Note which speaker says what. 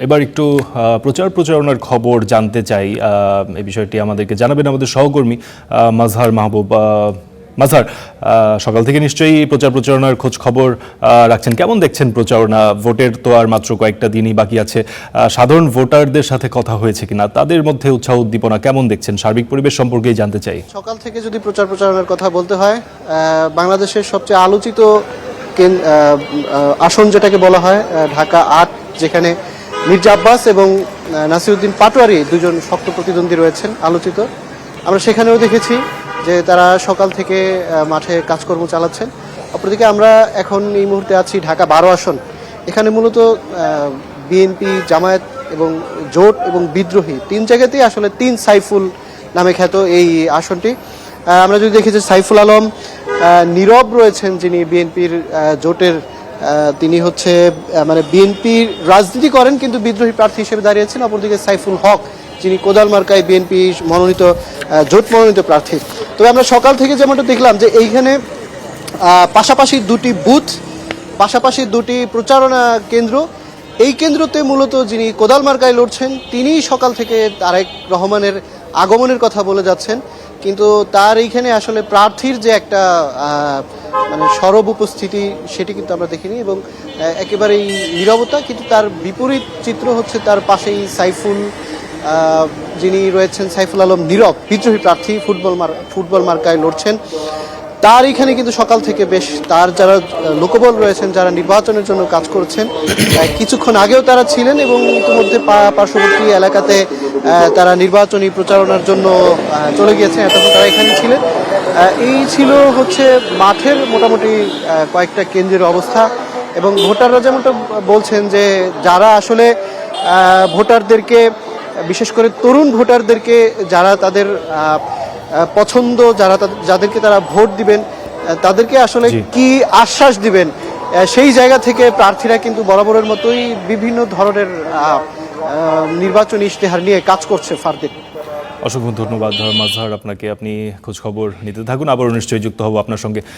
Speaker 1: এবার একটু প্রচারণার খবর জানতে চাই। এই বিষয়টি আমাদেরকে জানাবেন আমাদের সহকর্মী মাজহার মাহবুব। মাজহার, সকাল থেকে নিশ্চয়ই প্রচারণার খোঁজ খবর রাখছেন। কেমন দেখছেন প্রচারণা? ভোটের তো আর মাত্র কয়েকটা দিনই বাকি আছে। সাধারণ ভোটারদের সাথে কথা হয়েছে কিনা, তাদের মধ্যে উৎসাহ উদ্দীপনা কেমন দেখছেন? সার্বিক পরিবেশ সম্পর্কেই জানতে চাই।
Speaker 2: সকাল থেকে যদি প্রচারণার কথা বলতে হয়, বাংলাদেশের সবচেয়ে আলোচিত আসন যেটাকে বলা হয় ঢাকা ৮, যেখানে মির্জা আব্বাস এবং নাসিরউদ্দিন পাটোয়ারি দুজন শক্ত প্রতিদ্বন্দ্বী রয়েছেন আলোচিত। আমরা সেখানেও দেখেছি যে তারা সকাল থেকে মাঠে কাজকর্ম চালাচ্ছেন। অপরদিকে আমরা এখন এই মুহূর্তে আছি ঢাকা ১২ আসন। এখানে মূলত বিএনপি, জামায়াত এবং জোট এবং বিদ্রোহী তিন জায়গাতেই আসলে তিন সাইফুল নামে খ্যাত এই আসনটি। আমরা যদি দেখি যে সাইফুল আলম নীরব রয়েছেন, যিনি বিএনপির জোটের, তিনি হচ্ছে মানে বিএনপির রাজনীতি করেন কিন্তু বিদ্রোহী প্রার্থী হিসেবে দাঁড়িয়েছেন। অপরদিকে সাইফুল হক, যিনি কোদাল মার্কায় বিএনপি মনোনীত জোট মনোনীত প্রার্থী। তবে আমরা সকাল থেকে যেমনটা দেখলাম যে এইখানে পাশাপাশি দুটি বুথ, পাশাপাশি দুটি প্রচারণা কেন্দ্র। এই কেন্দ্রতে মূলত যিনি কোদাল মার্কায় লড়ছেন তিনি সকাল থেকে তারেক রহমানের আগমনের কথা বলে যাচ্ছেন, কিন্তু তার এইখানে আসলে প্রার্থীর যে একটা মানে সরব উপস্থিতি সেটি কিন্তু আমরা দেখিনি এবং একেবারেই নীরবতা। কিন্তু তার বিপরীত চিত্র হচ্ছে তার পাশেই সাইফুল, যিনি রয়েছেন সাইফুল আলম নীরব, বিদ্রোহী প্রার্থী, ফুটবল মার্কায় লড়ছেন। তার এখানে কিন্তু সকাল থেকে বেশ তার যারা লোকবল রয়েছেন, যারা নির্বাচনের জন্য কাজ করছেন, কিছুক্ষণ আগেও তারা ছিলেন এবং ইতিমধ্যে পার্শ্ববর্তী এলাকাতে তারা নির্বাচনী প্রচারণার জন্য চলে গিয়েছেন। এতক্ষণ তারা এখানে ছিলেন। এই ছিল হচ্ছে মাঠের মোটামুটি কয়েকটা কেন্দ্রের অবস্থা। এবং ভোটাররা যেমনটা বলছেন যে যারা আসলে ভোটারদেরকে, বিশেষ করে তরুণ ভোটারদেরকে, যারা তাদের পছন্দ, যাদেরকে তারা ভোট দিবেন, তাদেরকে আসলে কি আশ্বাস দিবেন, সেই জায়গা থেকে প্রার্থীরা কিন্তু বরাবরের মতোই বিভিন্ন ধরনের নির্বাচনী ইশতেহার নিয়ে কাজ করছে ফারদিন।
Speaker 1: অসংখ্য ধন্যবাদ মাজহার আপনাকে। আপনি খোঁজ খবর নিতে থাকুন, আবারও নিশ্চয়ই যুক্ত হব আপনার সঙ্গে।